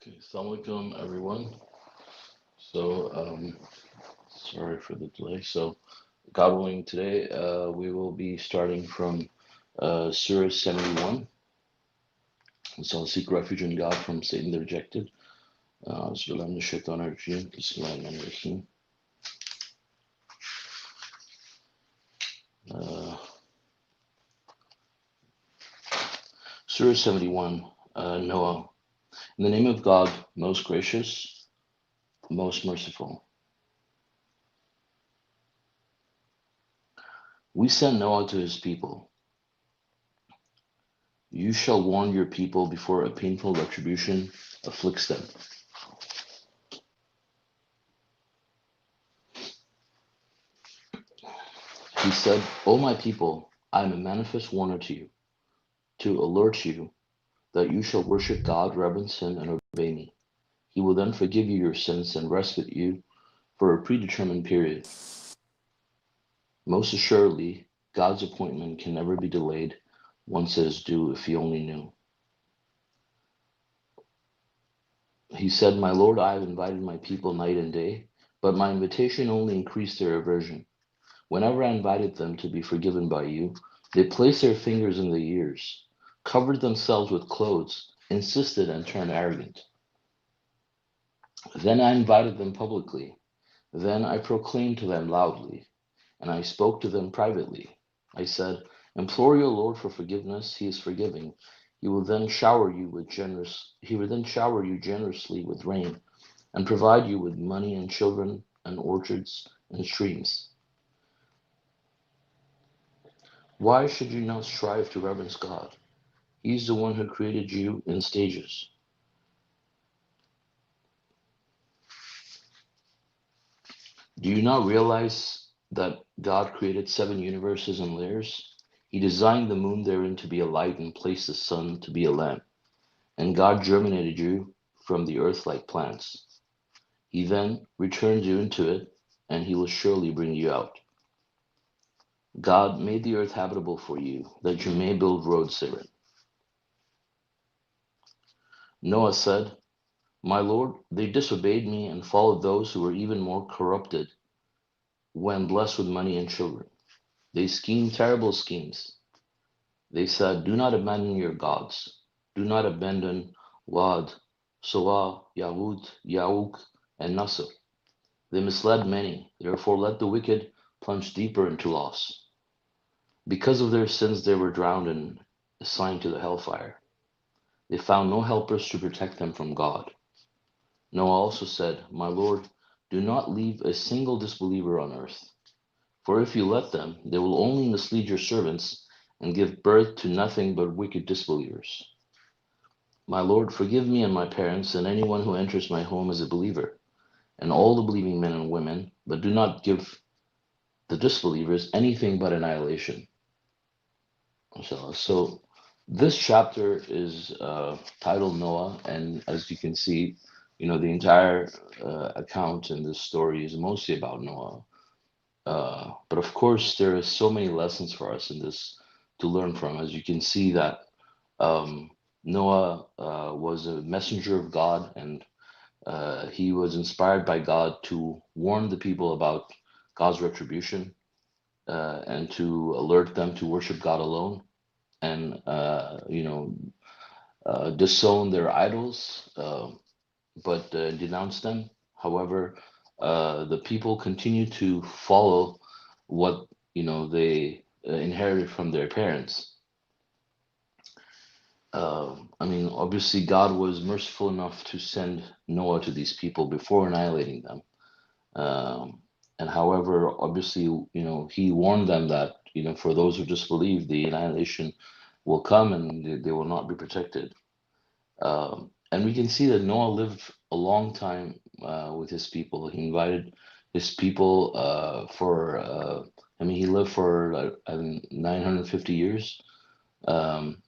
Okay, Salãmun Alaykum, everyone. So, sorry for the delay. So, God willing, today we will be starting from Surah 71. So, I'll seek refuge in God from Satan the rejected. Bismillahirrahmanirrahim. Uh, Surah 71, Noah. In the name of God, most gracious, most merciful. We sent Noah to his people. You shall warn your people before a painful retribution afflicts them. He said, O my people, I am a manifest warner to you, to alert you that you shall worship God, reverence Him, and obey me. He will then forgive you your sins and respite you for a predetermined period. Most assuredly, God's appointment can never be delayed once it is due if He only knew. He said, My Lord, I have invited my people night and day, but my invitation only increased their aversion. Whenever I invited them to be forgiven by you, they placed their fingers in their ears, covered themselves with clothes, insisted, and turned arrogant. Then I invited them publicly. Then I proclaimed to them loudly, and I spoke to them privately. I said, Implore your Lord for forgiveness, He is forgiving. He will then shower you generously with rain, and provide you with money and children and orchards and streams. Why should you not strive to reverence God? He's the one who created you in stages. Do you not realize that God created seven universes in layers? He designed the moon therein to be a light and placed the sun to be a lamp. And God germinated you from the earth like plants. He then returns you into it, and He will surely bring you out. God made the earth habitable for you, that you may build roads therein. Noah said, My Lord, they disobeyed me and followed those who were even more corrupted when blessed with money and children. They schemed terrible schemes. They said, Do not abandon your gods. Do not abandon Wad, Suwa, Yahud, Ya'uk, and Nasr. They misled many, therefore let the wicked plunge deeper into loss. Because of their sins, they were drowned and assigned to the hellfire. They found no helpers to protect them from God. Noah also said, My Lord, do not leave a single disbeliever on earth. For if you let them, they will only mislead your servants and give birth to nothing but wicked disbelievers. My Lord, forgive me and my parents and anyone who enters my home as a believer, and all the believing men and women, but do not give the disbelievers anything but annihilation. So this chapter is titled Noah, and as you can see, the entire account in this story is mostly about Noah. But of course, there is so many lessons for us in this to learn from. As you can see that Noah was a messenger of God, and he was inspired by God to warn the people about God's retribution and to alert them to worship God alone and disown their idols, but denounce them. However, the people continue to follow what they inherited from their parents. I mean, obviously, God was merciful enough to send Noah to these people before annihilating them. And however, obviously, he warned them that for those who disbelieve, the annihilation will come and they will not be protected. And we can see that Noah lived a long time with his people. He invited his people I mean, he lived for 950 years. Um,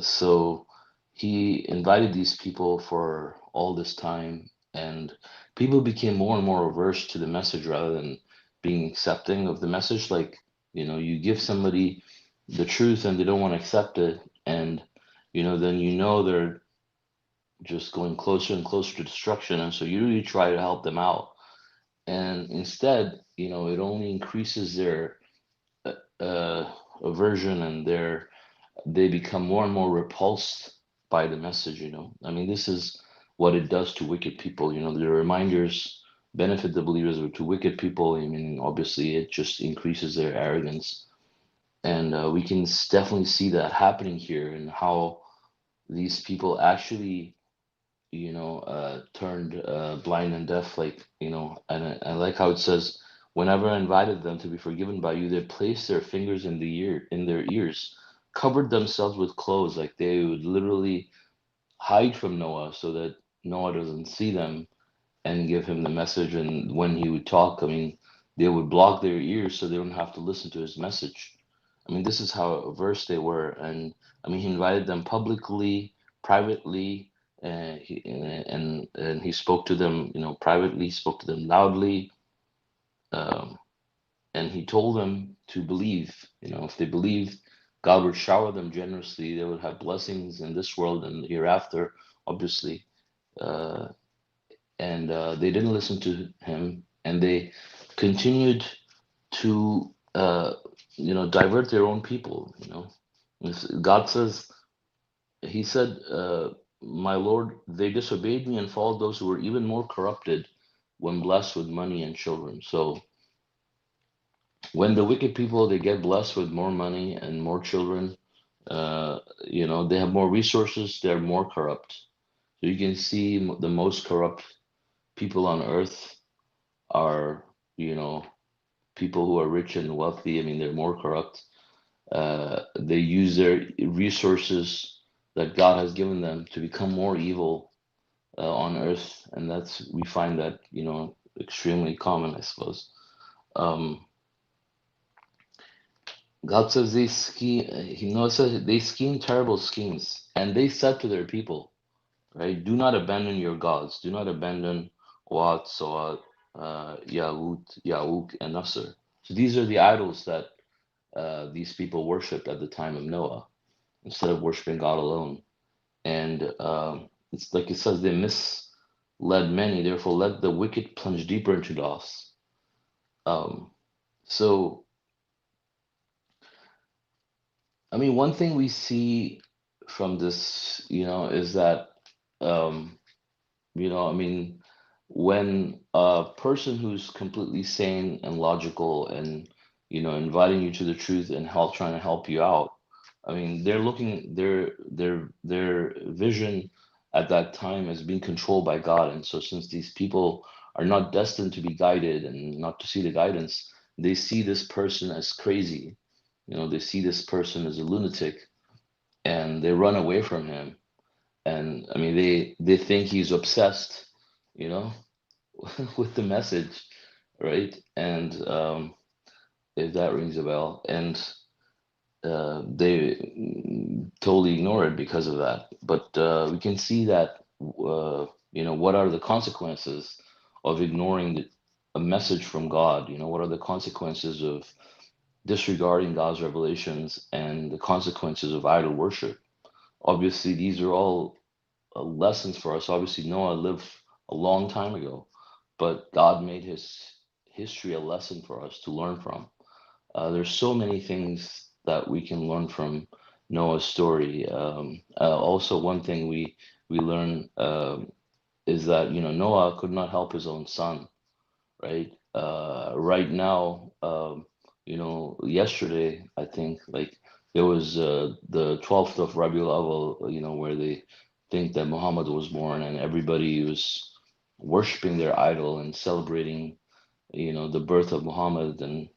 so he invited these people for all this time, and people became more and more averse to the message rather than being accepting of the message. Like, you give somebody the truth and they don't want to accept it, and then they're just going closer and closer to destruction. And so you really try to help them out. And instead, it only increases their aversion, and they become more and more repulsed by the message. I mean, this is what it does to wicked people. The reminders benefit the believers, but to wicked people, I mean, obviously it just increases their arrogance. And we can definitely see that happening here, and how these people actually turned blind and deaf, like, and I like how it says, whenever I invited them to be forgiven by you, they placed their fingers in their ears, covered themselves with clothes, like they would literally hide from Noah so that Noah doesn't see them and give him the message. And when he would talk, I mean, they would block their ears so they don't have to listen to his message. I mean, this is how averse they were. And I mean, he invited them publicly, privately, and he spoke to them, privately, spoke to them loudly, um, and he told them to believe. If they believed, God would shower them generously. They would have blessings in this world and hereafter, obviously. Uh, and they didn't listen to him, and they continued to divert their own people. God says, he said, my Lord, they disobeyed me and followed those who were even more corrupted when blessed with money and children. So when the wicked people, they get blessed with more money and more children, they have more resources, they're more corrupt. So you can see the most corrupt people on earth are, you know, people who are rich and wealthy. I mean, they're more corrupt. They use their resources that God has given them to become more evil on earth, and we find that extremely common, I suppose. Um, God says they scheme. He says they scheme terrible schemes, and they said to their people, right? Do not abandon your gods. Do not abandon Wat, Sawat, Yahut, Yahuk, and Nasser. So these are the idols that these people worshipped at the time of Noah, instead of worshiping God alone. And it's like it says, they misled many, therefore let the wicked plunge deeper into loss. Um, so, I mean, one thing we see from this, is that, um, I mean, when a person who's completely sane and logical and, inviting you to the truth and trying to help you out, I mean, they're looking their vision at that time as being controlled by God. And so since these people are not destined to be guided and not to see the guidance, they see this person as crazy. They see this person as a lunatic, and they run away from him. And I mean, they think he's obsessed, you know, with the message, right? And if that rings a bell, and they totally ignore it because of that. But we can see that, what are the consequences of ignoring a message from God? What are the consequences of disregarding God's revelations, and the consequences of idol worship? Obviously, these are all lessons for us. Obviously, Noah lived a long time ago, but God made his history a lesson for us to learn from. There's so many things that we can learn from Noah's story. Also, one thing we learn is that Noah could not help his own son, right? Right now, yesterday I think, like, there was the 12th of Rabiul Awal, where they think that Muhammad was born, and everybody was worshiping their idol and celebrating the birth of Muhammad. And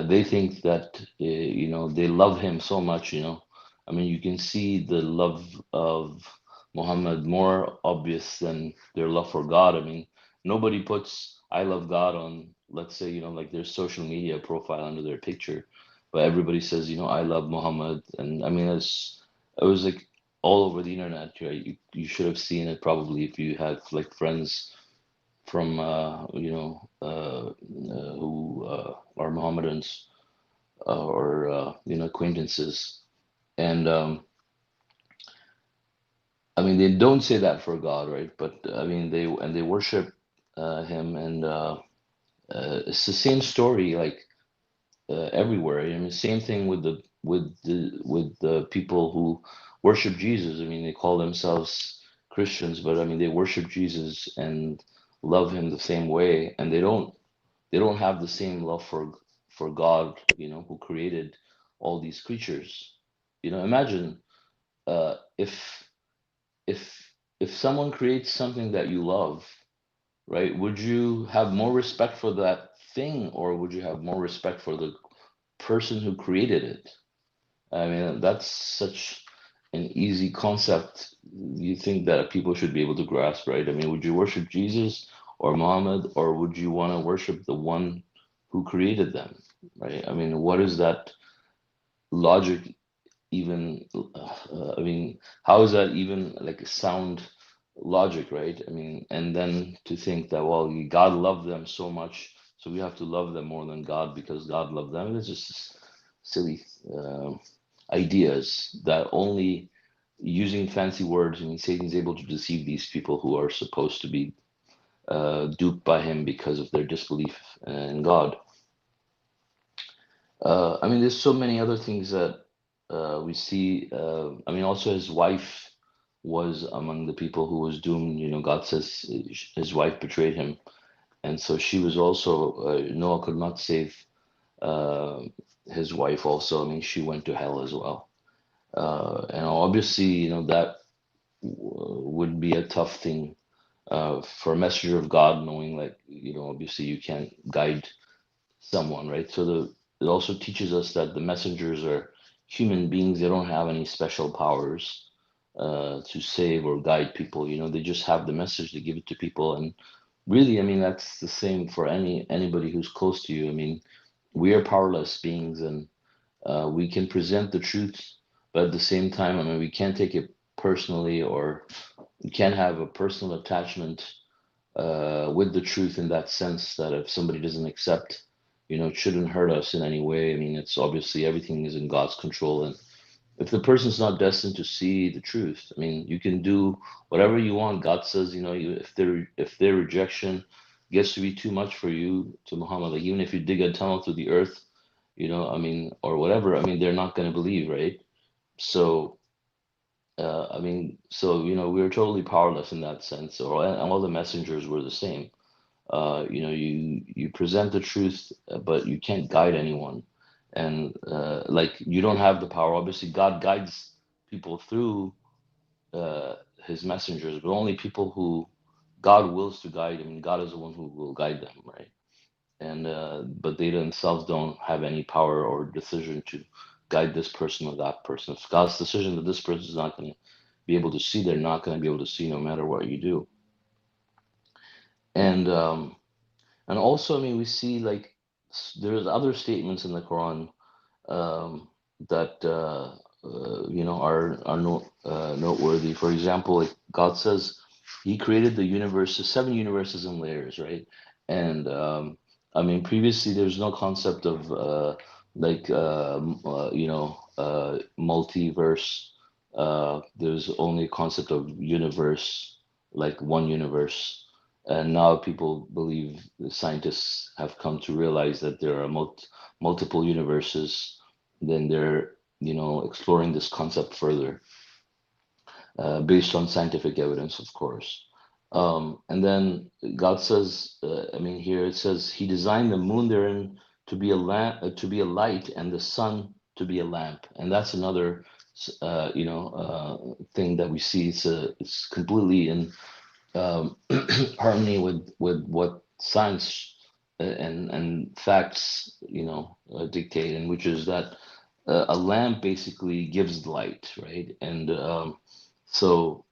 they think that they love him so much. I mean, you can see the love of Muhammad more obvious than their love for God. I mean, nobody puts "I love God" on, let's say, like their social media profile under their picture, but everybody says, "I love Muhammad." And I mean, it was like all over the internet, right? You should have seen it probably if you had like friends from who are Mohammedans, or acquaintances. And I mean, they don't say that for God, right? But I mean, they worship him, and it's the same story like everywhere. I mean, same thing with the people who worship Jesus. I mean, they call themselves Christians, but I mean, they worship Jesus and love him the same way, and they don't have the same love for God, who created all these creatures. Imagine if if if someone creates something that you love, right? Would you have more respect for that thing, or would you have more respect for the person who created it? I mean, that's such an easy concept. You think that people should be able to grasp, right? I mean, would you worship Jesus or Muhammad, or would you want to worship the one who created them, right? I mean, what is that logic even? I mean, how is that even like a sound logic, right? I mean, and then to think that, well, God loved them so much, so we have to love them more than God because God loved them. It's just silly ideas that only using fancy words. I mean, Satan's able to deceive these people who are supposed to be duped by him because of their disbelief in God. I mean, there's so many other things that we see. I mean, also his wife was among the people who was doomed. God says his wife betrayed him, and so she was also. Noah could not save uh, his wife. Also, I mean, she went to hell as well. And obviously, that would be a tough thing for a messenger of God, knowing like, obviously you can't guide someone, right? So it also teaches us that the messengers are human beings. They don't have any special powers to save or guide people. They just have the message, to give it to people. And really, I mean, that's the same for anybody who's close to you. I mean, we are powerless beings, and we can present the truth, but at the same time, I mean, we can't take it personally, or we can't have a personal attachment with the truth, in that sense that if somebody doesn't accept, it shouldn't hurt us in any way. I mean, it's obviously everything is in God's control, and if the person's not destined to see the truth, I mean, you can do whatever you want. God says, if their rejection gets to be too much for you, to Muhammad, like even if you dig a tunnel through the earth, I mean, or whatever, I mean, they're not going to believe, right? So I mean, so we were totally powerless in that sense, or and all the messengers were the same. You present the truth, but you can't guide anyone, and like you don't have the power. Obviously, God guides people through His messengers, but only people who God wills to guide. I mean, God is the one who will guide them, right? And but they themselves don't have any power or decision to guide this person or that person. It's God's decision that this person is not going to be able to see. They're not going to be able to see no matter what you do. And also, I mean, we see like there's other statements in the Quran um, that are noteworthy. For example, like God says He created the universe, the seven universes in layers, right? And I mean, previously there's no concept of like multiverse. There's only a concept of universe, like one universe. And now people believe, the scientists have come to realize that there are multiple universes. Then they're exploring this concept further, based on scientific evidence, of course. And then God says, I mean, here it says He designed the moon therein to be a lamp, to be a light, and the sun to be a lamp. And that's another thing that we see. It's completely in harmony with what science and facts dictate, and which is that a lamp basically gives light, right? And so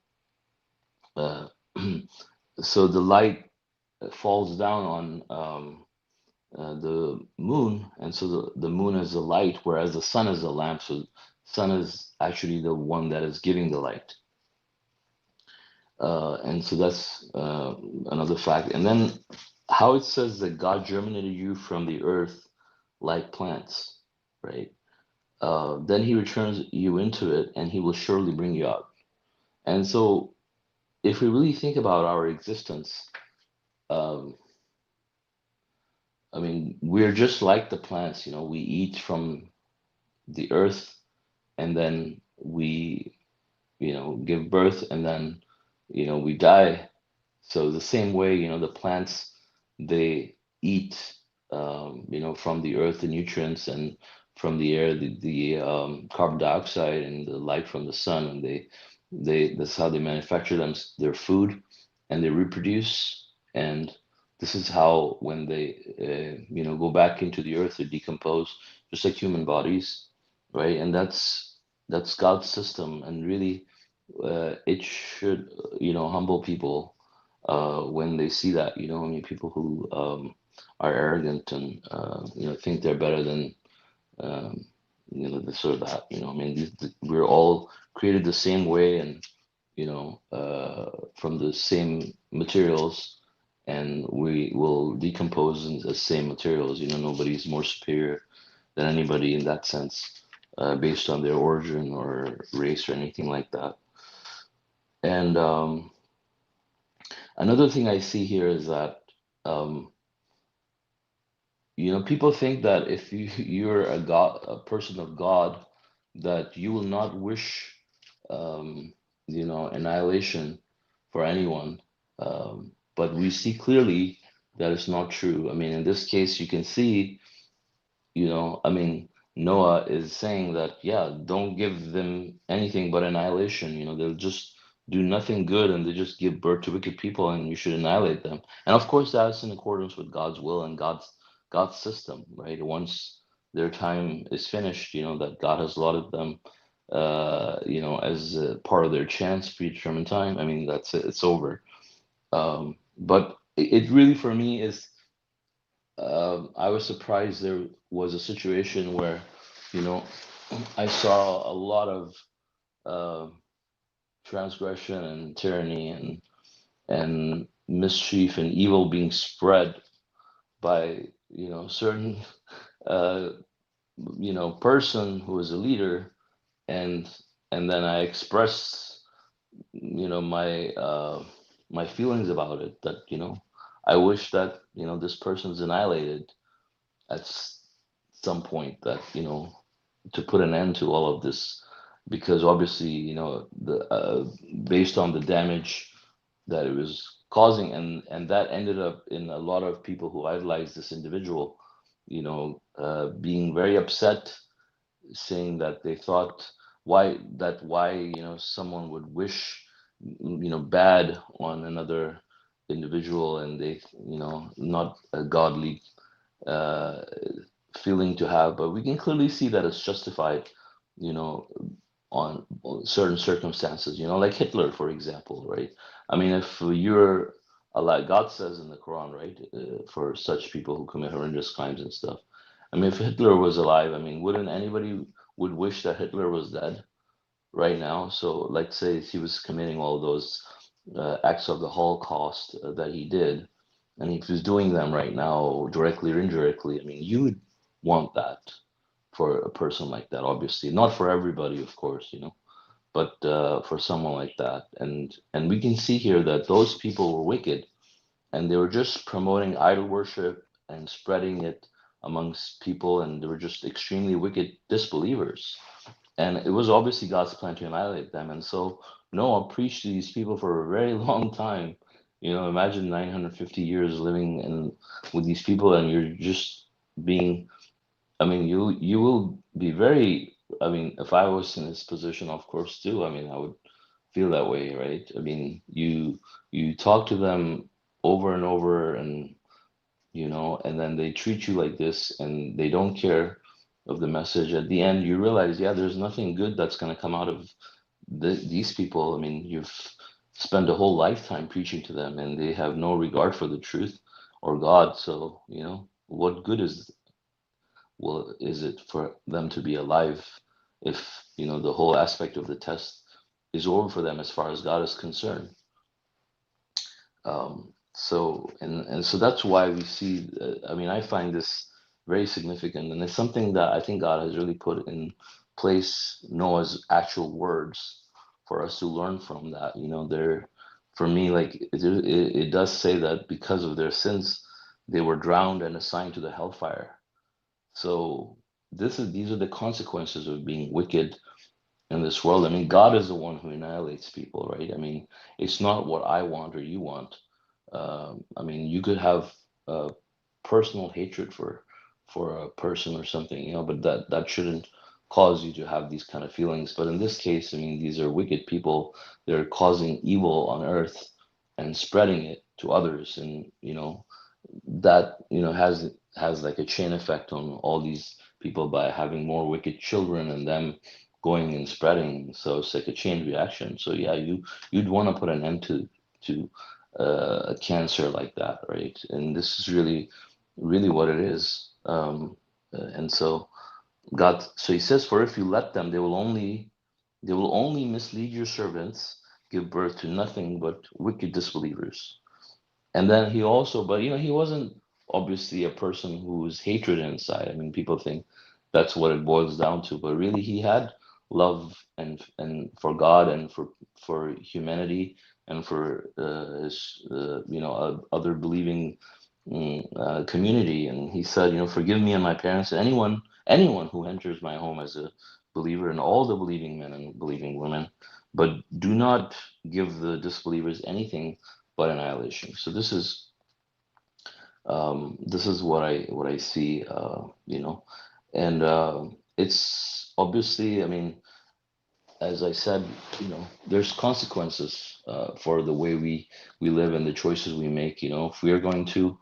uh, so the light falls down on the moon, and so the moon is the light, whereas the sun is the lamp. So the sun is actually the one that is giving the light. And so that's another fact. And then how it says that God germinated you from the earth like plants, right? Then He returns you into it, and He will surely bring you out. And so if we really think about our existence, um, I mean, we're just like the plants, we eat from the earth, and then we, give birth, and then, we die. So the same way, the plants, they eat, from the earth, the nutrients, and from the air, the carbon dioxide and the light from the sun, and that's how they manufacture their food, and they reproduce. And this is how, when they, go back into the earth, they decompose, just like human bodies, right? And that's God's system, and really, it should, humble people when they see that, I mean, people who are arrogant and think they're better than um, this or that. I mean, we're all created the same way, and from the same materials, and we will decompose in the same materials. Nobody's more superior than anybody in that sense, based on their origin or race or anything like that. And another thing I see here is that, um, people think that if you're a person of God, that you will not wish, um, annihilation for anyone. But we see clearly that it's not true. I mean, in this case, you can see, I mean, Noah is saying that, yeah, don't give them anything but annihilation. They'll just do nothing good, and they just give birth to wicked people, and you should annihilate them. And of course, that's in accordance with God's will and God's system, right? Once their time is finished, that God has allotted them, as part of their chance, predetermined time. I mean, that's it, it's over. But it really, for me, is, I was surprised there was a situation where, you know, I saw a lot of uh, transgression and tyranny and mischief and evil being spread by, certain, uh, person who was a leader, and and then I expressed, my feelings about it, that, I wish that, this person's annihilated at some point, that, to put an end to all of this, because obviously, the based on the damage that it was causing, and that ended up in a lot of people who idolized this individual, being very upset, saying that they thought, why, someone would wish, bad on another individual, and they, not a godly uh, feeling to have. But we can clearly see that it's justified, you know, on certain circumstances, like Hitler, for example, right? I mean, if you're alive, God says in the Quran, right, for such people who commit horrendous crimes and stuff. I mean, if Hitler was alive, I mean, wouldn't anybody would wish that Hitler was dead right now? So let's say he was committing all those acts of the Holocaust that he did, and if he's doing them right now, directly or indirectly, I mean, you would want that for a person like that, obviously. Not for everybody, of course, but for someone like that. And we can see here that those people were wicked, and they were just promoting idol worship and spreading it amongst people, and they were just extremely wicked disbelievers. And it was obviously God's plan to annihilate them. And so Noah preached to these people for a very long time. Imagine 950 years living with these people, and you're just being. I mean, you will be very. I mean, if I was in his position, of course, too. I mean, I would feel that way, right? I mean, you talk to them over and over, and then they treat you like this, and they don't care of the message. At the end, you realize, yeah, there's nothing good that's going to come out of these people. I mean, you've spent a whole lifetime preaching to them, and they have no regard for the truth or God. So, what good is it for them to be alive if, the whole aspect of the test is over for them as far as God is concerned? So that's why we see. I mean, I find this very significant, and it's something that I think God has really put in place. Noah's actual words, for us to learn from that. There, for me, like it does say that because of their sins, they were drowned and assigned to the hellfire. So these are the consequences of being wicked in this world. I mean, God is the one who annihilates people, right? I mean, it's not what I want or you want. I mean, you could have personal hatred for a person or something, but that shouldn't cause you to have these kind of feelings. But in this case, I mean, these are wicked people. They're causing evil on earth and spreading it to others, and that has like a chain effect on all these people by having more wicked children and them going and spreading. So it's like a chain reaction. So yeah, you'd want to put an end to a cancer like that, right? And this is really what it is. And so so he says, for if you let them, they will only mislead your servants, give birth to nothing but wicked disbelievers. And then he also, but he wasn't obviously a person who's hatred inside. I mean, people think that's what it boils down to, but really he had love and for God and for humanity and for his other believing community. And he said, forgive me and my parents and anyone who enters my home as a believer, and all the believing men and believing women, but do not give the disbelievers anything but annihilation. So this is what I see, and it's obviously, I mean, as I said, there's consequences for the way we live and the choices we make. If we are going to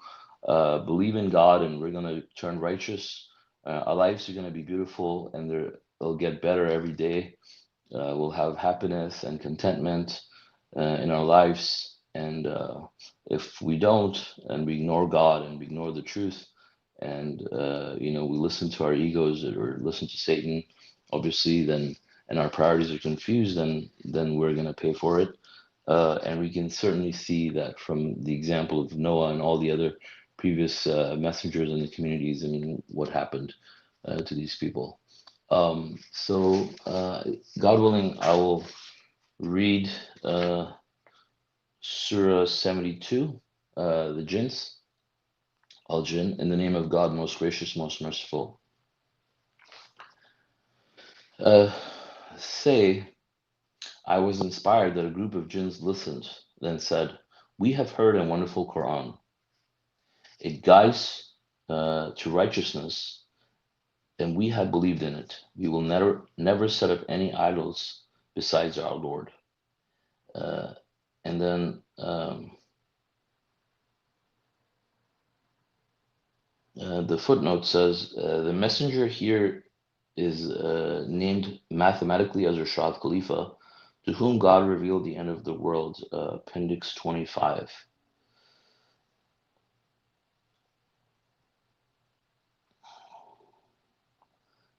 believe in God and we're going to turn righteous, our lives are going to be beautiful, and they'll get better every day. We'll have happiness and contentment in our lives. And if we don't, and we ignore God and we ignore the truth, and we listen to our egos or listen to Satan, obviously, then and our priorities are confused, then we're going to pay for it. And we can certainly see that from the example of Noah and all the other previous messengers in the communities. I mean, what happened to these people. So, God willing, I will read Surah 72, the jinns, Al Jinn, in the name of God, most gracious, most merciful. Uh, Say, I was inspired that a group of jinns listened, then said, we have heard a wonderful Quran. It guides to righteousness, and we have believed in it. We will never set up any idols besides our Lord. Uh, and then the footnote says the messenger here is named mathematically as Rashad Khalifa, to whom God revealed the end of the world, Appendix 25.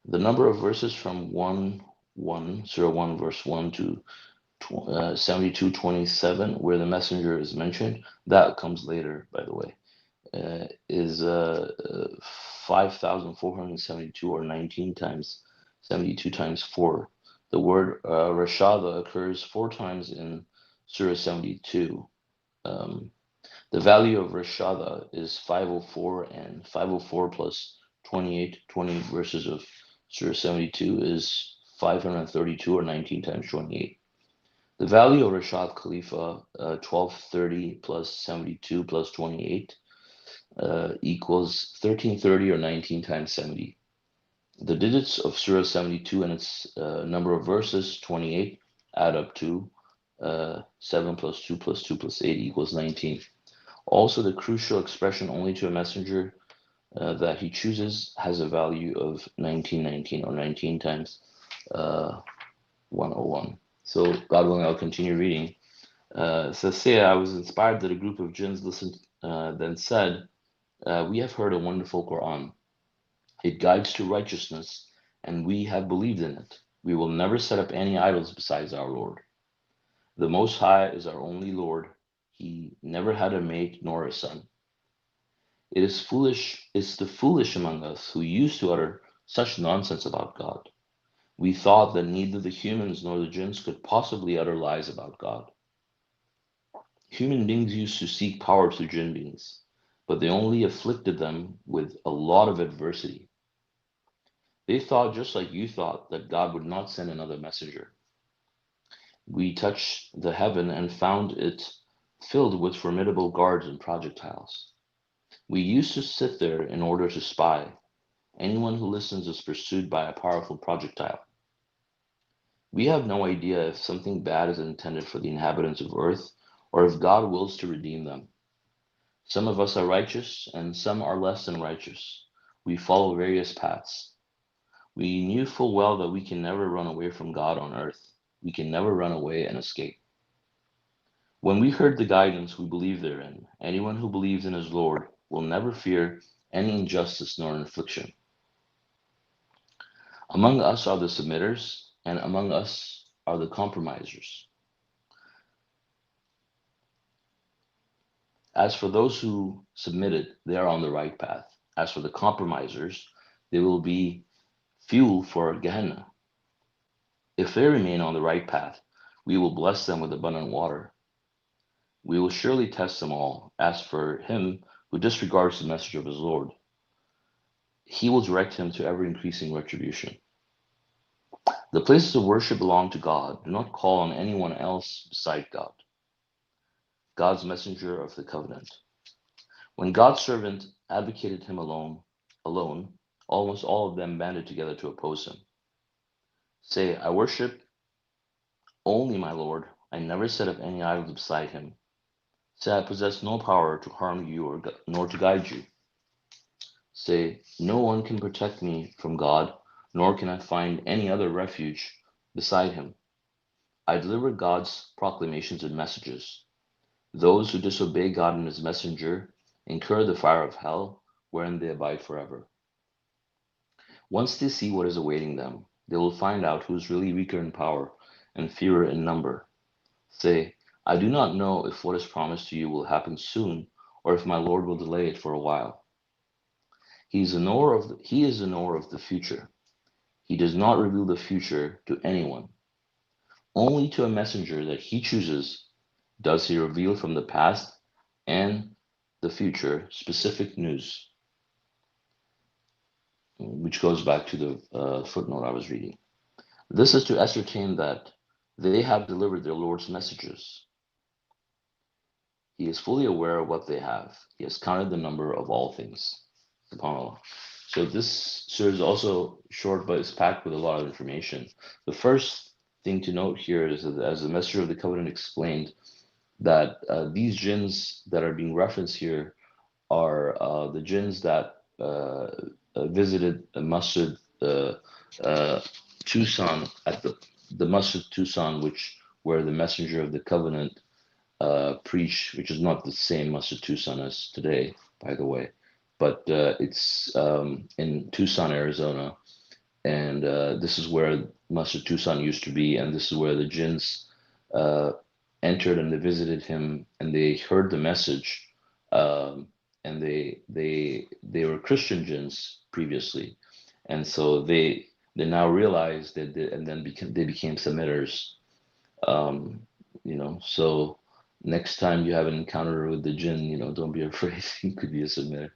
The number of verses from 101 verse 1 to 72:27, where the messenger is mentioned, that comes later, by the way, is 5,472, or 19 times 72 times 4. The word Rashada occurs 4 times in Surah 72. The value of Rashada is 504, and 504 plus 28, 20 verses of Surah 72 is 532, or 19 times 28. The value of Rashad Khalifa, 1230 plus 72 plus 28, equals 1330, or 19 times 70. The digits of Surah 72 and its number of verses, 28, add up to 7 plus 2 plus 2 plus 8 equals 19. Also, the crucial expression only to a messenger that he chooses has a value of 1919, or 19 times 101. So, God willing, I'll continue reading. Says, say, I was inspired that a group of jinns listened, then said, we have heard a wonderful Quran. It guides to righteousness, and we have believed in it. We will never set up any idols besides our Lord. The Most High is our only Lord. He never had a mate nor a son. It's the foolish among us who used to utter such nonsense about God. We thought that neither the humans nor the jinns could possibly utter lies about God. Human beings used to seek power through jinn beings, but they only afflicted them with a lot of adversity. They thought, just like you thought, that God would not send another messenger. We touched the heaven and found it filled with formidable guards and projectiles. We used to sit there in order to spy. Anyone who listens is pursued by a powerful projectile. We have no idea if something bad is intended for the inhabitants of earth or if God wills to redeem them. Some of us are righteous and some are less than righteous. We follow various paths. We knew full well that we can never run away from God on earth. We can never run away and escape. When we heard the guidance, we believed therein. Anyone who believes in his Lord will never fear any injustice nor infliction. Among us are the submitters, and among us are the compromisers. As for those who submitted, they are on the right path. As for the compromisers, they will be fuel for Gehenna. If they remain on the right path, we will bless them with abundant water. We will surely test them all. As for him who disregards the message of his Lord, he will direct him to ever increasing retribution. The places of worship belong to God. Do not call on anyone else beside God, God's messenger of the covenant. When God's servant advocated him alone, almost all of them banded together to oppose him. Say, I worship only my Lord. I never set up any idols beside him. Say, I possess no power to harm you nor to guide you. Say, no one can protect me from God, nor can I find any other refuge beside him. I deliver God's proclamations and messages. Those who disobey God and his messenger incur the fire of hell, wherein they abide forever. Once they see what is awaiting them, they will find out who is really weaker in power and fewer in number. Say, I do not know if what is promised to you will happen soon, or if my Lord will delay it for a while. He is the knower of the future. He does not reveal the future to anyone. Only to a messenger that he chooses does he reveal from the past and the future specific news, which goes back to the footnote I was reading. This is to ascertain that they have delivered their Lord's messages. He is fully aware of what they have. He has counted the number of all things. SubhanAllah. So this surah is also short, but it's packed with a lot of information. The first thing to note here is that, as the Messenger of the Covenant explained, that these jinns that are being referenced here are the jinns that visited a Masjid Tucson, at the Masjid Tucson, where the Messenger of the Covenant preached, which is not the same Masjid Tucson as today, by the way, but it's in Tucson, Arizona, and this is where Masjid Tucson used to be, and this is where the jinns entered and they visited him, and they heard the message, and they were Christian jinns previously, and so they now realized that and then they became submitters. So next time you have an encounter with the jinn, don't be afraid. You could be a submitter.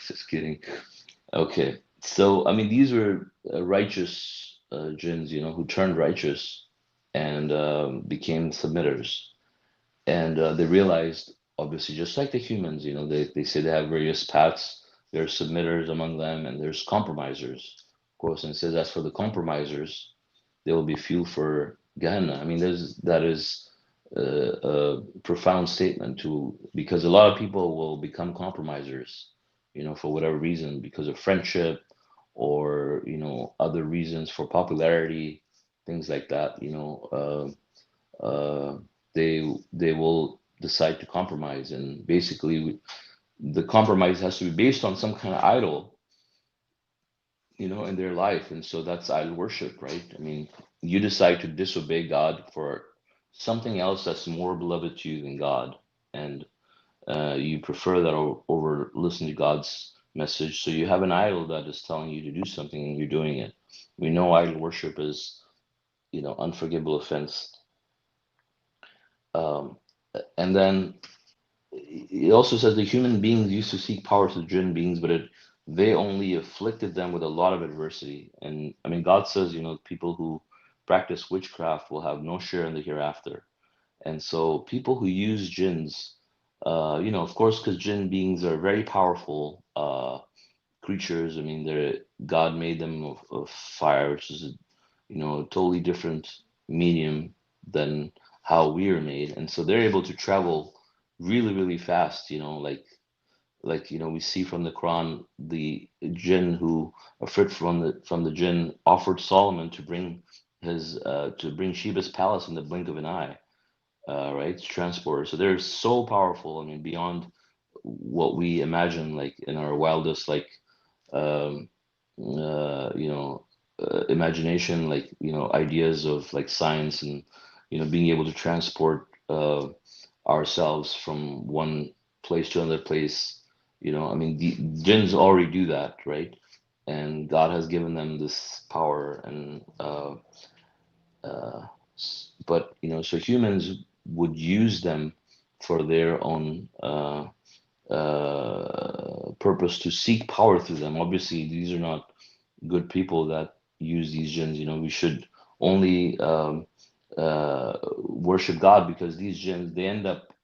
Just kidding. Okay, so I mean, these were righteous jinns, who turned righteous and became submitters, and they realized, obviously, just like the humans, they say they have various paths. There's submitters among them, and there's compromisers, of course. And it says, as for the compromisers, they will be fuel for Gehenna. I mean, that is a profound statement because a lot of people will become compromisers, for whatever reason, because of friendship or other reasons, for popularity, things like that. They will decide to compromise, and basically the compromise has to be based on some kind of idol, in their life, and so that's idol worship, right? I mean, you decide to disobey God for something else that's more beloved to you than God, and you prefer that over listening to God's message, so you have an idol that is telling you to do something and you're doing it. we know idol worship is, unforgivable offense. Um, and then it also says the human beings used to seek power to the jinn beings, but they only afflicted them with a lot of adversity. And I mean, God says, people who practice witchcraft will have no share in the hereafter. And so people who use jinns, of course, because jinn beings are very powerful creatures. I mean, God made them of fire, which is a totally different medium than how we are made, and so they're able to travel really, really fast. We see from the Quran, the jinn who Afrit from the jinn offered Solomon to bring Sheba's palace in the blink of an eye, right? To transport her. So they're so powerful. I mean, beyond what we imagine, like in our wildest, um, imagination, like ideas of like science and being able to transport ourselves from one place to another place. I mean, the jinns already do that, right? And God has given them this power, and uh, but so humans would use them for their own purpose, to seek power through them. Obviously, these are not good people that use these jinns. We should only worship God, because these jinns, they end up,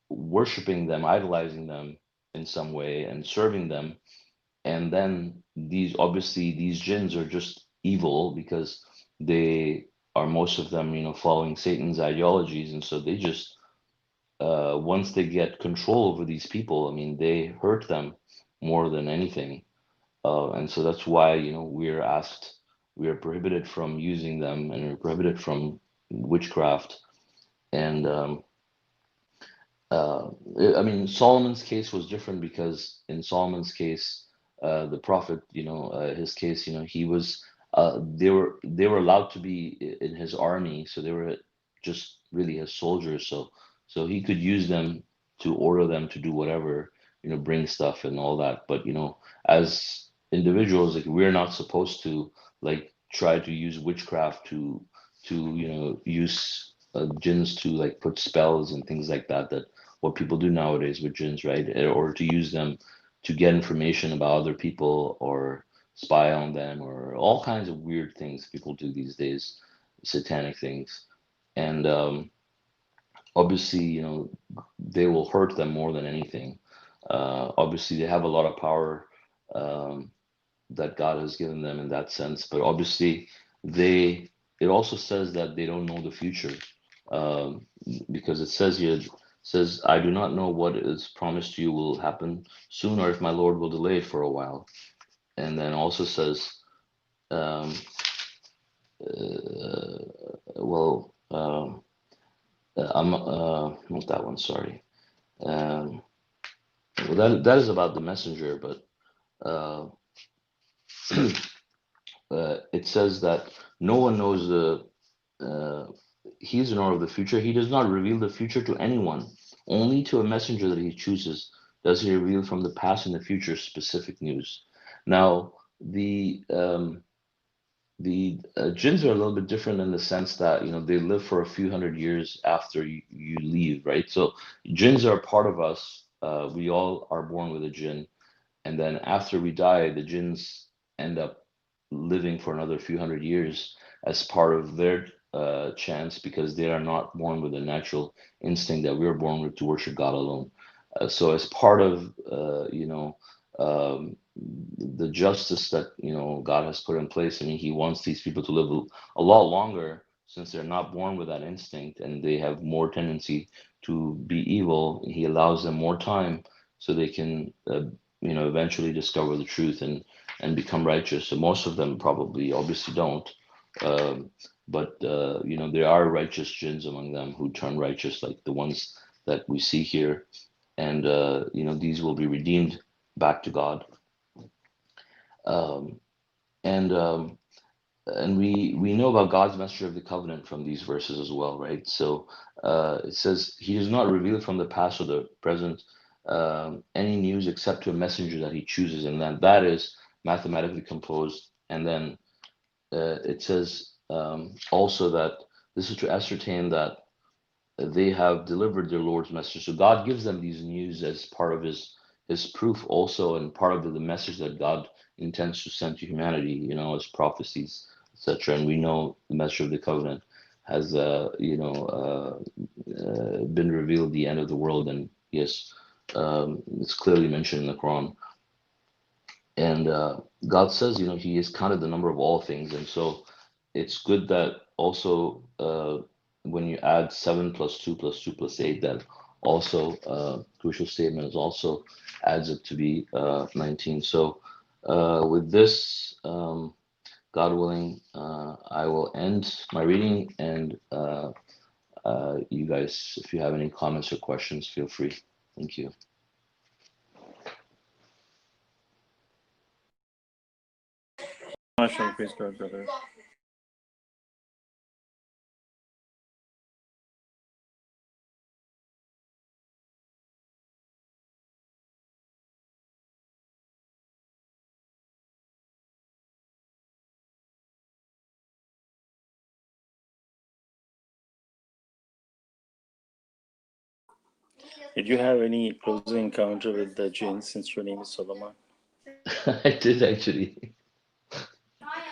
worshiping them, idolizing them in some way, and serving them. And then these jinns are just evil, because they are, most of them, following Satan's ideologies, and so they just once they get control over these people, I mean, they hurt them more than anything. And so that's why, we are prohibited from using them, and we're prohibited from witchcraft. And uh, I mean, Solomon's case was different, because in Solomon's case, the prophet, his case, he was, they were allowed to be in his army, so they were just really his soldiers. So he could use them to order them to do whatever, bring stuff and all that. But as individuals, like, we're not supposed to, like, try to use witchcraft to use jinns to, like, put spells and things like that. That what people do nowadays with jinns, right? Or to use them to get information about other people, or spy on them, or all kinds of weird things people do these days, satanic things. And obviously, they will hurt them more than anything. Obviously, they have a lot of power um, that God has given them in that sense, but obviously, they. It also says that they don't know the future, um, because it says here, says, "I do not know what is promised to you will happen soon, or if my Lord will delay it for a while." And then also says, um, well, I'm not that one. Sorry. Um, well, that is about the messenger, but uh, it says that no one knows uh, he's an of the future. He does not reveal the future to anyone. Only to a messenger that he chooses does he reveal from the past and the future specific news. Now, the jinns are a little bit different in the sense that they live for a few hundred years after you leave, right? So jinns are part of us. We all are born with a jinn, and then after we die, the jinns end up living for another few hundred years as part of their chance, because they are not born with a natural instinct that we are born with, to worship God alone. So as part of the justice that God has put in place, I mean, He wants these people to live a lot longer, since they're not born with that instinct and they have more tendency to be evil. He allows them more time so they can eventually discover the truth and become righteous. So most of them probably obviously don't. Um, but there are righteous jinns among them who turn righteous, like the ones that we see here, and these will be redeemed back to God. Um, and we know about God's messenger of the covenant from these verses as well, right? So it says He does not reveal from the past or the present any news except to a messenger that He chooses, and that is mathematically composed And then it says also that this is to ascertain that they have delivered their Lord's message. So God gives them these news as part of his proof also, and part of the message that God intends to send to humanity, as prophecies, etc. And we know the message of the covenant has been revealed the end of the world, and yes, it's clearly mentioned in the Quran. And God says, He has counted the number of all things, and so it's good that also when you add 7 plus 2 plus 2 plus 8, that also crucial statement is also adds up to be 19. So with this, God willing, I will end my reading, and you guys, if you have any comments or questions, feel free. Thank you. Masha Allah, praise God, brother. Did you have any closing encounter with the jinn since your name is Salãmun? I did actually.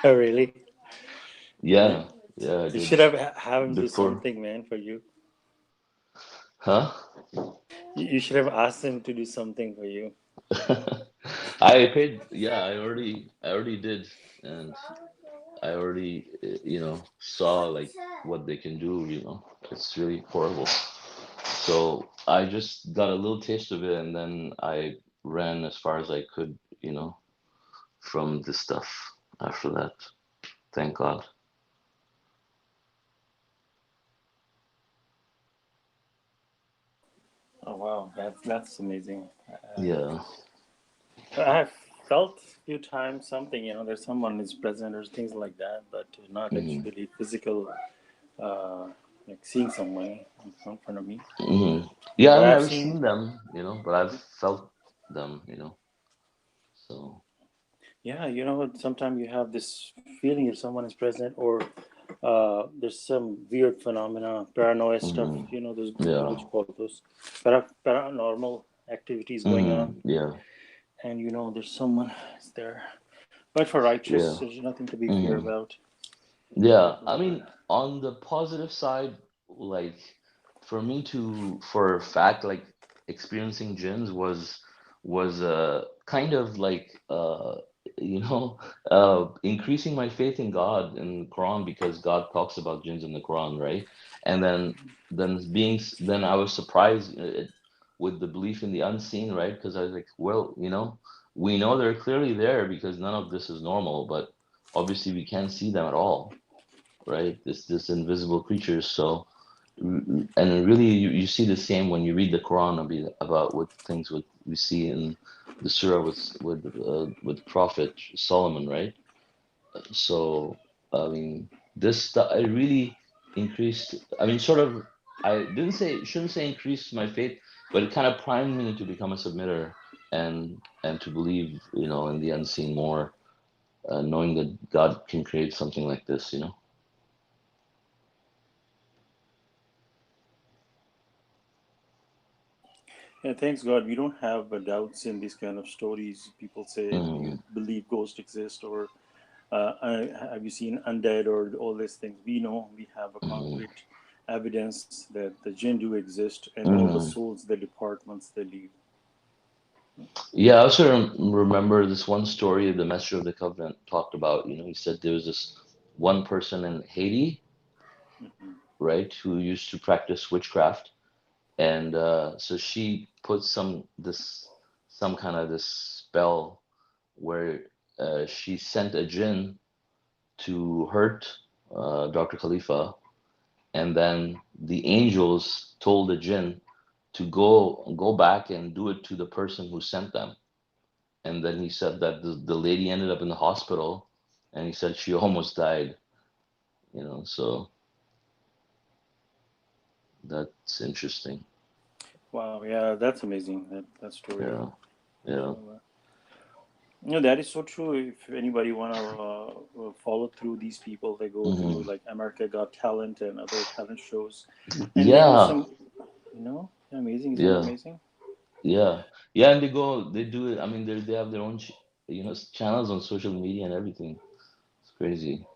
Oh, really? Yeah, I You did should have him do before. something, man, for you. Huh? You should have asked him to do something for you. I paid. Yeah, I already did, and I already, saw like what they can do. It's really horrible. So I just got a little taste of it, and then I ran as far as I could, from this stuff. After that, thank God. Oh wow, that's amazing. Yeah. I've felt a few times something, there's someone is present or things like that, but not Hmm. actually physical, uh, like seeing someone in front of me. Hmm. Yeah, But I've I've never seen, seen them, but I've felt them. So. yeah, sometimes you have this feeling if someone is present, or there's some weird phenomena, paranoia stuff, Hmm. those, Yeah. what you call those paranormal activities going on, Hmm. Yeah. and there's someone is there. But for righteous, Yeah. there's nothing to be fear Hmm. about. Yeah, I mean, on the positive side, like for me to, for a fact, like experiencing jinns was kind of like increasing my faith in God in the Quran, because God talks about jinns in the Quran, right? And then I was surprised with the belief in the unseen, right? Because I was like, well, we know they're clearly there because none of this is normal, but obviously we can't see them at all, right? This invisible creatures. So, and really, you see the same when you read the Quran about what things what we see in the surah with Prophet Solomon, right? So, I mean, this stuff I really increased. I mean, sort of. I shouldn't say increased my faith, but it kind of primed me to become a submitter and to believe, in the unseen more, knowing that God can create something like this. Yeah, thanks God, we don't have doubts in these kind of stories. People say, do you Mm, believe ghosts exist, or have you seen undead, or all these things? We know we have a mm, concrete evidence that the jinn do exist, and all the mm. souls they depart once they leave. Yeah, I also remember this one story the Messenger of the Covenant talked about. He said there was this one person in Haiti, Hmm. right, who used to practice witchcraft, and so she put some kind of this spell where she sent a jinn to hurt Dr. Khalifa, and then the angels told the jinn to go back and do it to the person who sent them. And then he said that the lady ended up in the hospital, and he said she almost died. So that's interesting. Wow, yeah, that's amazing. That story. Yeah, yeah. No, that is so true. If anybody want to follow through these people, they go to Hmm. like America Got Talent and other talent shows, and they do Yeah, some, amazing. Isn't it yeah, amazing? yeah, yeah. And they go, they do it. I mean, they have their own, channels on social media and everything. It's crazy,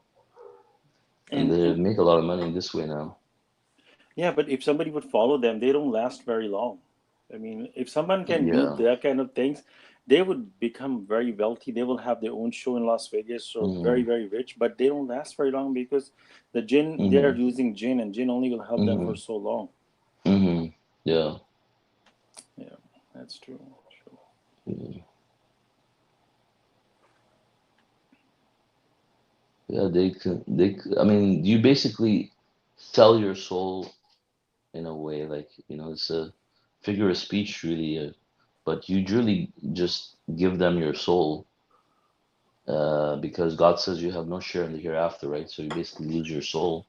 and they And make a lot of money this way now. yeah, but if somebody would follow them, they don't last very long. I mean, if someone can do Yeah. that kind of things, they would become very wealthy. They will have their own show in Las Vegas or very, Hmm. very rich, but they don't last very long because the gin, they are Hmm. using gin, and gin only will help them for Hmm. so long. Hmm. Yeah. Yeah, that's true. True. Yeah. Yeah, they can. I mean, you basically sell your soul in a way, like it's a figure of speech, really. But you really just give them your soul, because God says you have no share in the hereafter, right? So you basically lose your soul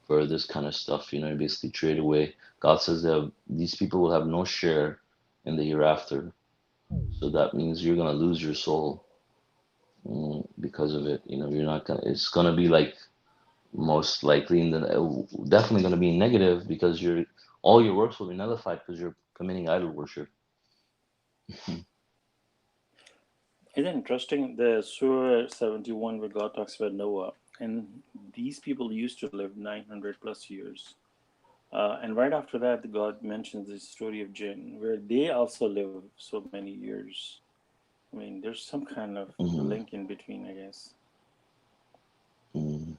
for this kind of stuff. You basically trade away. God says that these people will have no share in the hereafter. So that means you're gonna lose your soul, because of it. You're not gonna. It's gonna be like most likely, and then definitely gonna be negative because all your works will be nullified because you're committing idol worship. Isn't it interesting? The Surah 71 where God talks about Noah, and these people used to live 900 plus years. And right after that, God mentions the story of jinn, where they also live so many years. I mean, there's some kind of Hmm. link in between, I guess. Hmm.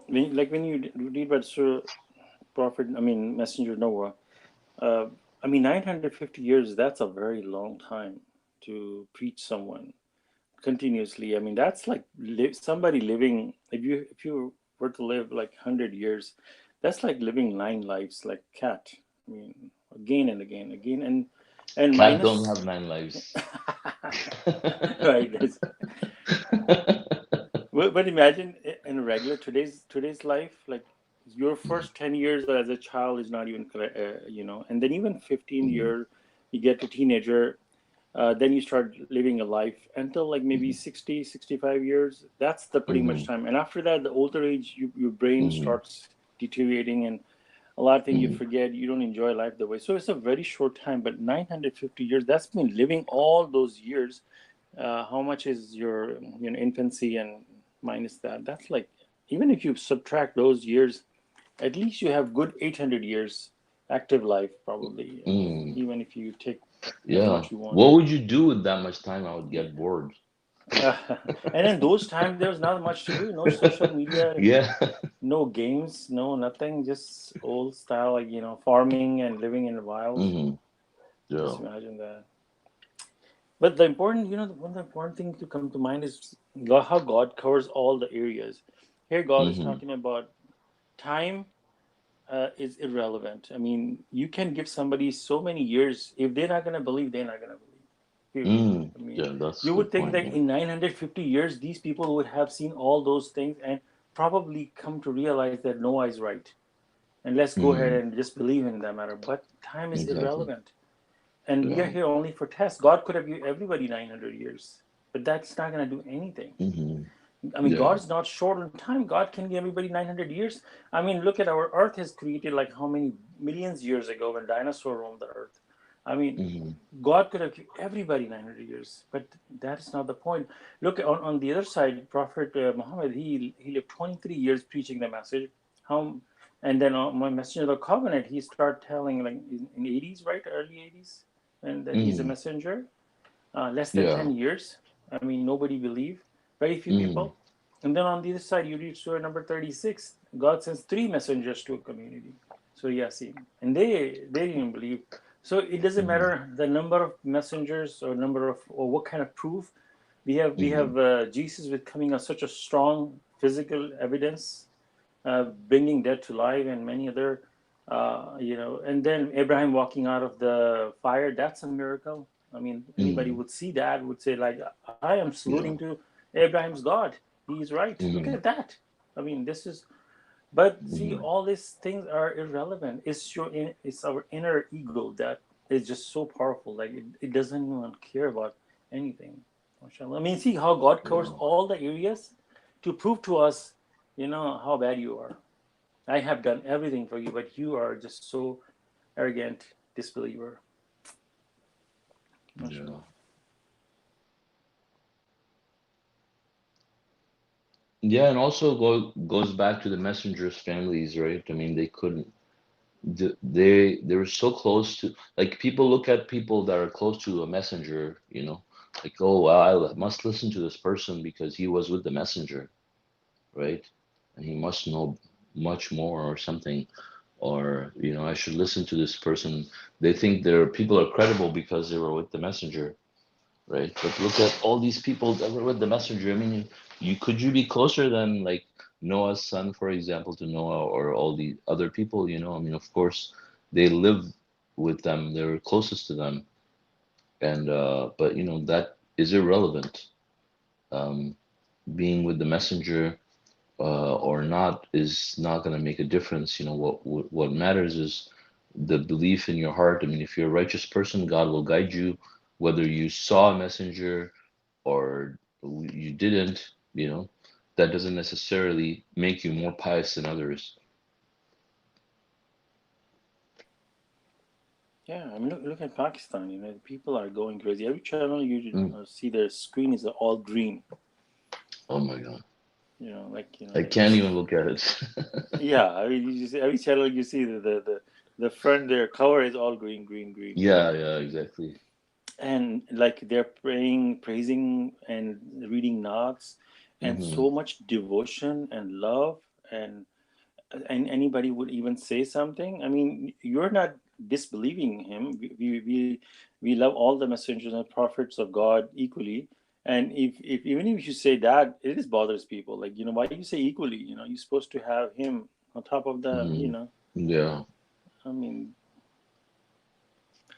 When you read about Surah Prophet, I mean, Messenger Noah, uh, I mean, 950 years, that's a very long time to preach someone continuously. I mean, that's like somebody living. If you were to live like 100 years, that's like living 9 lives, like cat. I mean, again and again, again and Cats don't minus. have 9 lives. Right. But imagine in a regular today's life, like your first 10 years as a child is not even and then even 15 Mhm, year, you get to teenager, then you start living a life until like maybe mhm, 60, 65 years. That's the pretty much mhm, time. And after that, the older age, your brain mhm, starts deteriorating, and a lot of things you mhm, forget. You don't enjoy life the way. So it's a very short time, but 950 years, that's been living all those years. How much is your infancy and minus that? That's like, even if you subtract those years, at least you have good 800 years active life, probably. I mean, mhm. even if you take as Yeah. much you want. What would you do with that much time? I would get bored. Uh, and in those times, there was not much to do. No social media, Yeah. no games, no nothing. Just old style, like farming and living in the wild. Hmm. Just Yeah. imagine that. But the important, one of the important thing to come to mind is God, how God covers all the areas. Here, God is Hmm. talking about time is irrelevant. I mean, you can give somebody so many years. If they're not going to believe, they're not going to believe. Period. Mm. I mean, Yeah, that's a you would good think point. that Yeah. in 950 years, these people would have seen all those things and probably come to realize that Noah is right. And let's go ahead Hmm. and just believe in that matter. But time is Exactly. irrelevant. And we are Yeah. here only for tests. God could have given everybody 900 years, but that's not going to do anything. Hmm. I mean, God Yeah. is not short on time. God can give everybody 900 years. I mean, look at our Earth is created like how many millions years ago when dinosaur roamed the Earth. I mean, Hmm. God could have given everybody 900 years, but that is not the point. Look on the other side, Prophet Muhammad, he lived 23 years preaching the message. How and then on my messenger of the covenant, he started telling like in 80s, right, early 80s, and that he's a Hmm. messenger. Less than Yeah. 10 years. I mean, nobody believed, very few Hmm. people. And then on the other side, you read Surah number 36. God sends three messengers to a community. So Yasin. And they didn't believe. So it doesn't Hmm. matter the number of messengers or number of or what kind of proof. We have Hmm. Jesus with coming on such a strong physical evidence, bringing dead to life, and many other, and then Abraham walking out of the fire. That's a miracle. I mean, anybody Hmm. would see that, would say, like, I am saluting Yeah. to Abraham's God. He's right. Look Hmm. at that. I mean, this is, but see, Hmm. all these things are irrelevant. It's our inner ego that is just so powerful. Like, it doesn't even care about anything. Masha Allah. I mean, see how God covers Yeah. all the areas to prove to us, how bad you are. I have done everything for you, but you are just so arrogant disbeliever. Yeah. MashaAllah. Yeah, and also goes back to the messengers' families, right? I mean, they couldn't. They were so close to, like, people look at people that are close to a messenger, like, oh wow, I must listen to this person because he was with the messenger, right? And he must know much more or something, or I should listen to this person. They think their people are credible because they were with the messenger, right? But look at all these people that were with the messenger. I mean, you be closer than, like, Noah's son, for example, to Noah, or all the other people, I mean, of course, they live with them, they're closest to them, and but that is irrelevant. Um, being with the messenger or not is not going to make a difference. What matters is the belief in your heart. I mean, if you're a righteous person, God will guide you, whether you saw a messenger or you didn't, that doesn't necessarily make you more pious than others. Yeah, I mean, look at Pakistan. People are going crazy. Every channel you Mm. see, their screen is all green. Oh my God. Like I can't even look at it. yeah. I mean, you just, every channel you see, the front their cover is all green, green, green, Yeah, green, yeah, exactly. and like they're praying, praising, and reading nods, and Hmm. so much devotion and love, and anybody would even say something. I mean, you're not disbelieving him. We love all the messengers and prophets of God equally. And if even if you say that, it just bothers people. Like, why do you say equally? You're supposed to have him on top of the, Hmm. Yeah, I mean, I mean,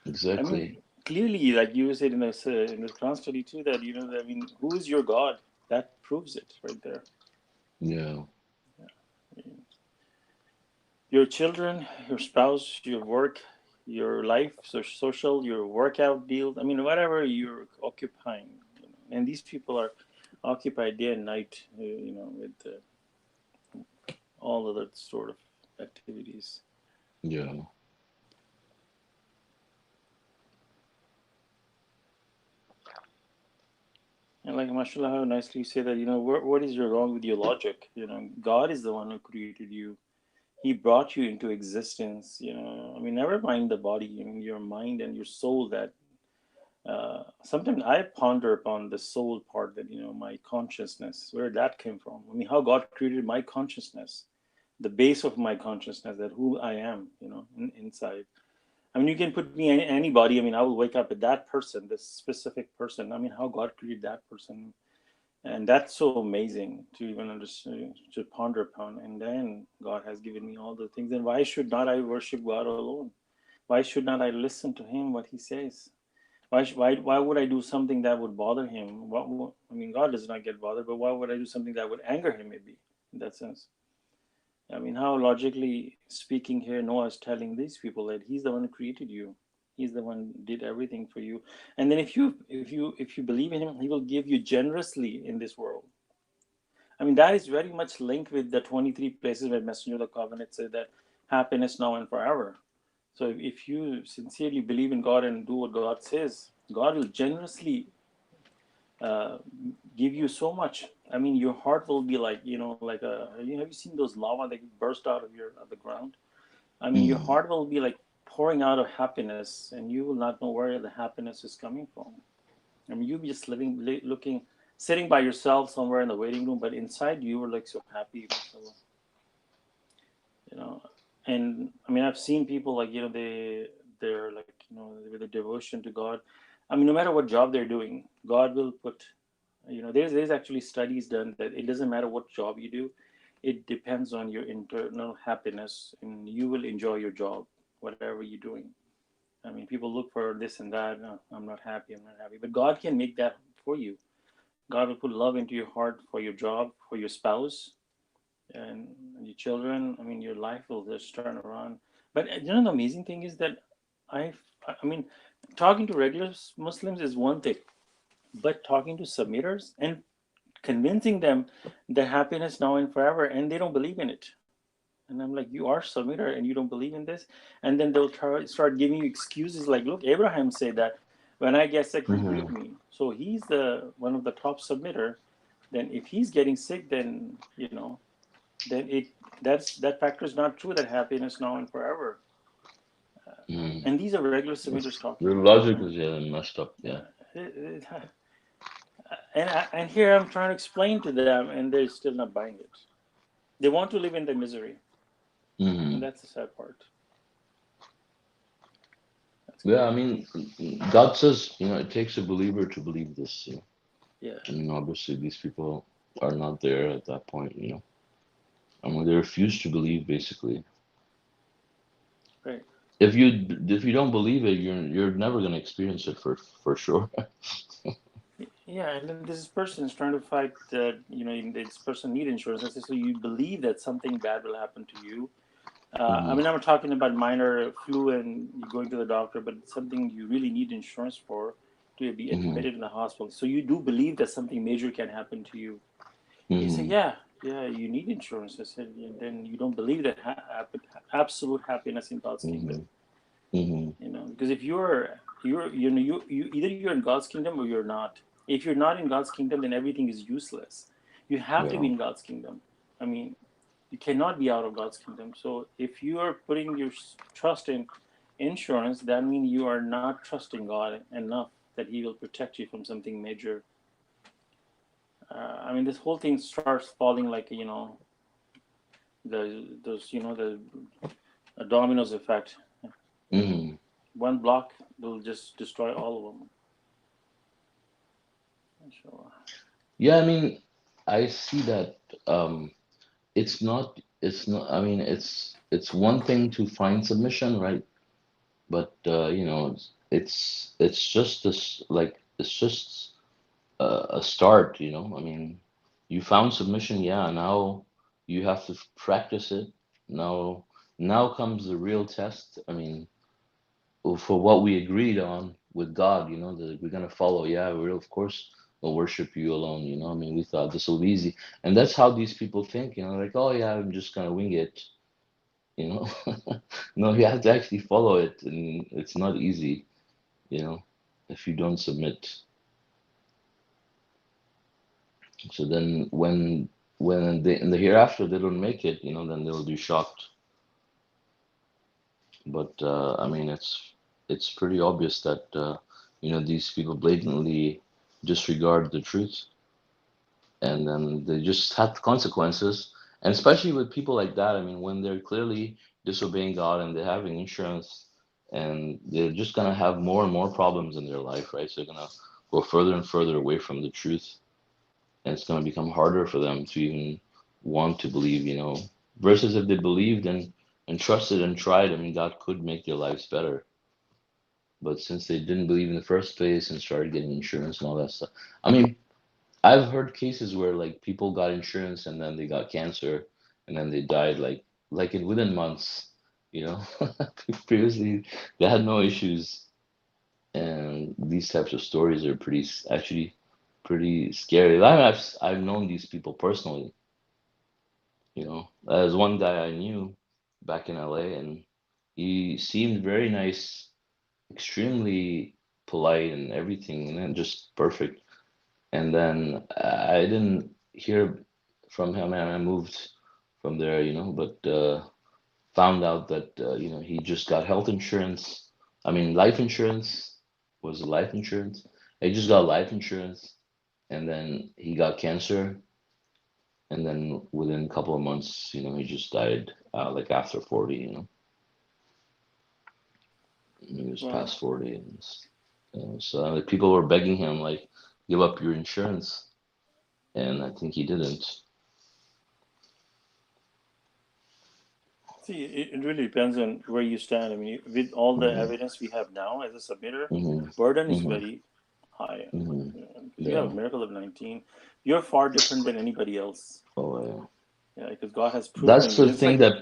exactly. clearly, like you said in the Quran study too, that I mean, who is your God? That proves it right there. Yeah. Your children, your spouse, your work, your life, social, your workout deals. I mean, whatever you're occupying, and these people are occupied day and night, with all other sort of activities. Yeah. And like, mashallah, how nicely you say that, what is wrong with your logic? God is the one who created you. He brought you into existence. I mean, never mind the body. I mean, your mind and your soul. That sometimes I ponder upon the soul part. That my consciousness, where that came from. I mean, how God created my consciousness, the base of my consciousness. That who I am. Inside. I mean, you can put me in anybody. I mean, I will wake up with that person, this specific person. I mean, how God created that person, and that's so amazing to even understand, to ponder upon. And then God has given me all the things. And why should not I worship God alone? Why should not I listen to him what he says? Why would I do something that would bother him? I mean, God does not get bothered, but why would I do something that would anger him? Maybe in that sense. I mean, how logically speaking here, Noah is telling these people that he's the one who created you. He's the one who did everything for you. And then if you believe in him, he will give you generously in this world. I mean, that is very much linked with the 23 places where Messenger of the Covenant said that happiness now and forever. So if you sincerely believe in God and do what God says, God will generously uh, give you so much. I mean, your heart will be like, like have you seen those lava that burst out of the ground? I mean, your Mm. heart will be like pouring out of happiness, and you will not know where the happiness is coming from. I mean, you'll be just looking, sitting by yourself somewhere in the waiting room, but inside you were like so happy, mashallah. you know. And I mean, I've seen people like they're like with a devotion to God. I mean, no matter what job they're doing, God will put. There's actually studies done that it doesn't matter what job you do, it depends on your internal happiness, and you will enjoy your job, whatever you're doing. I mean, people look for this and that. No, I'm not happy. I'm not happy. But God can make that for you. God will put love into your heart for your job, for your spouse, and your children. I mean, your life will just turn around. But the amazing thing is that I mean, talking to regular Muslims is one thing, but talking to submitters and convincing them that happiness now and forever, and they don't believe in it. And I'm like, you are submitter and you don't believe in this? And then they'll start giving you excuses like, look, Abraham said that when I get sick, he healed Mm-hmm. me. So he's the one of the top submitter. Then if he's getting sick, then then that factor is not true. That happiness now and forever. Mm-hmm. And these are regular submitters talking Their to me. logic is messed up. Yeah. And here I'm trying to explain to them, and they're still not buying it. They want to live in the misery, and Mm-hmm. that's the sad part. That's Yeah, I crazy. mean, God says, it takes a believer to believe this. Yeah, And obviously, these people are. Not there at that point. I mean, they refuse to believe, basically. right. If you don't believe it, you're never gonna experience it for sure. Yeah, and then this person is trying to fight that, this person need insurance. I say, so you believe that something bad will happen to you. I Hmm. mean, I'm not talking about minor flu and you going to the doctor, but it's something you really need insurance for to be Hmm. admitted in the hospital. So you do believe that something major can happen to you. He said, Hmm. yeah, yeah, you need insurance. I said, yeah, then you don't believe that absolute happiness in God's kingdom. Hmm. Hmm. Because if you either you're in God's kingdom or you're not. If you're not in God's kingdom, then everything is useless. You have to be Yeah. in God's kingdom. I mean, you cannot be out of God's kingdom. So if you are putting your trust in insurance, that means you are not trusting God enough that He will protect you from something major. I mean, this whole thing starts falling like the those the dominoes effect. Hmm. One block will just destroy all of them. So, Yeah, I mean, I see that. It's not. I mean, it's one thing to find submission, right? But it's just this, like, it's just a start. I mean, you found submission, yeah. Now you have to practice it. Now, now comes the real test. I mean, for what we agreed on with God, that we're gonna follow. Yeah, we'll, of course, we'll worship you alone. I mean, we thought this will be easy, and that's how these people think. Like, oh yeah, I'm just gonna wing it. You know, no, you have to actually follow it, and it's not easy. You know, if you don't submit. So then, when they in the hereafter they don't make it, then they'll be shocked. But I mean, it's pretty obvious that these people blatantly disregard the truth, and then they just have consequences. And especially with people like that, I mean, when they're clearly disobeying God and they're having insurance, and they're just gonna have more and more problems in their life, right? So they're gonna go further and further away from the truth, and it's gonna become harder for them to even want to believe, versus if they believed and trusted and tried. I mean, God could make their lives better. But since they didn't believe in the first place and started getting insurance and all that stuff, I mean, I've heard cases where, like, people got insurance and then they got cancer and then they died, like in within months. You know, previously they had no issues, and these types of stories are actually pretty scary. I mean, I've known these people personally. There's one guy I knew back in LA, and he seemed very nice, extremely polite and everything, and then just perfect. And then I didn't hear from him, and I moved from there, but found out that he just got health insurance. I mean, life insurance. Was it life insurance? He just got life insurance, and then he got cancer, and then within a couple of months, he just died, like after 40. He was wow. past 40, and so the people were begging him, like, give up your insurance, and I think he didn't. See, it really depends on where you stand. I mean, with all the Hmm. evidence we have now as a submitter, Hmm. burden is Hmm. very high. Hmm. Because you have a Yeah. miracle of 19. You're far different than anybody else. Oh, yeah. Yeah, because God has That's proven. the It's thing like, that,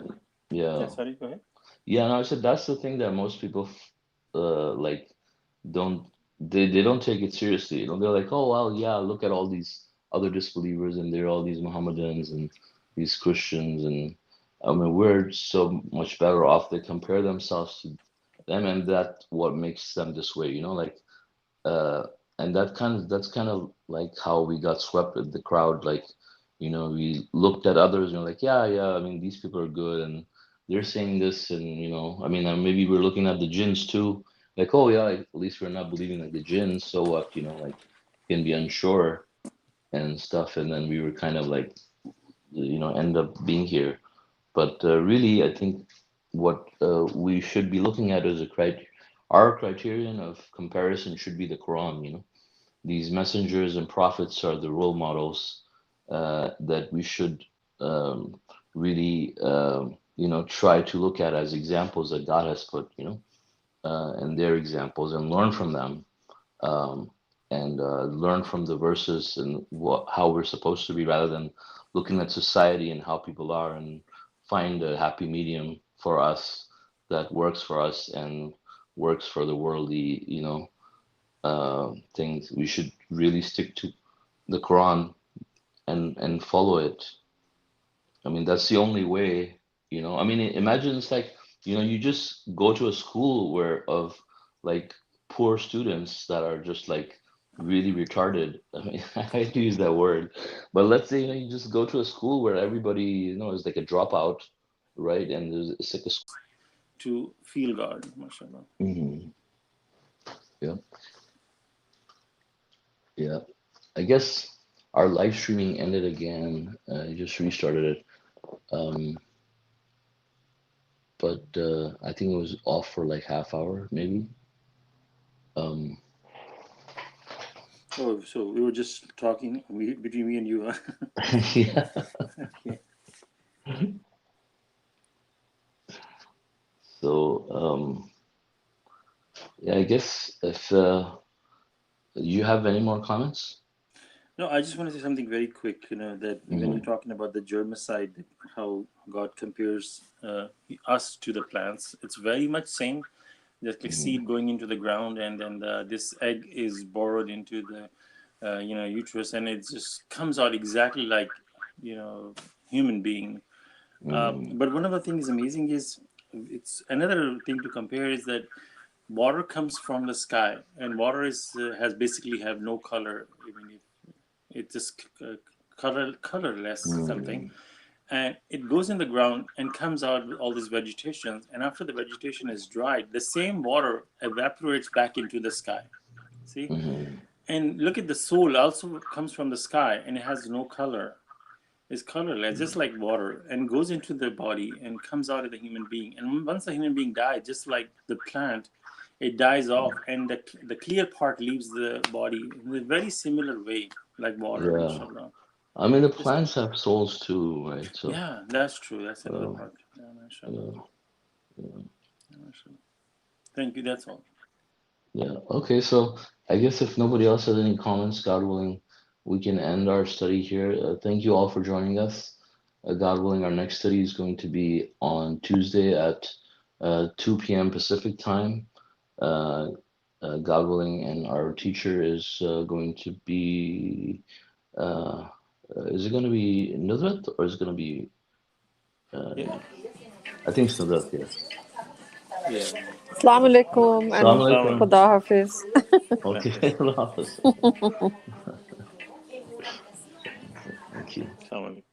yeah, yeah, sorry, go ahead. yeah. No, I said that's the thing that most people, like, don't. they don't take it seriously. They're like, oh well, yeah, look at all these other disbelievers, and they're all these Mohammedans and these Christians, and I mean we're so much better off. They compare themselves to them, and that what makes them this way. Like uh, and that's kind of like how we got swept with the crowd. Like, we looked at others and we're like, yeah, yeah. I mean, these people are good, and they're saying this, and I mean, maybe we're looking at the jinns too. Like, oh yeah, at least we're not believing like the jinns. So what? Like, can be unsure and stuff. And then we were kind of like, end up being here. But really, I think what we should be looking at as our criterion of comparison should be the Quran. These messengers and prophets are the role models that we should really, try to look at as examples that God has put, and their examples, and learn from them, um, and learn from the verses and how we're supposed to be, rather than looking at society and how people are, and find a happy medium for us that works for us and works for the worldly, things. We should really stick to the Quran and follow it. I mean, that's the only way, I mean, imagine it's like, you just go to a school where of like poor students that are just like really retarded. I mean, I hate to use that word, but let's say, you just go to a school where everybody, is like a dropout, right? And it's like a school. to feel God, mashallah. Hmm. Yeah, yeah. I guess our live streaming ended again. I just restarted it. Um, but I think it was off for like half hour, maybe. Um, Oh, so we were just talking between me and you, huh? yeah. Okay. So yeah, I guess if you have any more comments. No, I just want to say something very quick. That when you're Hmm. talking about the germicide, how God compares us to the plants, it's very much same. Just like Hmm. seed going into the ground, and then this egg is borrowed into the uterus, and it just comes out exactly like human being. Hmm. But one of the things amazing is, it's another thing to compare is that water comes from the sky, and water is has basically have no color. I mean, it's just colorless something, Hmm. and it goes in the ground and comes out with all these vegetations. And after the vegetation is dried, the same water evaporates back into the sky. See, Hmm. and look at the soul also comes from the sky, and it has no color. It's colorless, just like water, and goes into the body and comes out of the human being. And once the human being dies, just like the plant, it dies off, and the clear part leaves the body in a very similar way, like water, Yeah. mashallah. I mean, the Just plants have souls too, right? So, yeah, that's true. That's another uh, part. Yeah, mashallah. yeah, yeah. Yeah, mashallah. Thank you. That's all. Yeah. Okay, so I guess if nobody else has any comments, God willing, we can end our study here. Thank you all for joining us. God willing, our next study is going to be on Tuesday at 2 p.m. Pacific time. Uh, God willing, and our teacher is going to be. Uh, is it going to be Nusrat, or is it going to be? Yeah, Uh, I think it's Nusrat. Yes. yeah. Assalamu alaikum and Assalamu Assalamu alaikum. Khuda Hafiz. Okay. alaikum. Allah Hafiz. Thank you. Assalamu alaikum.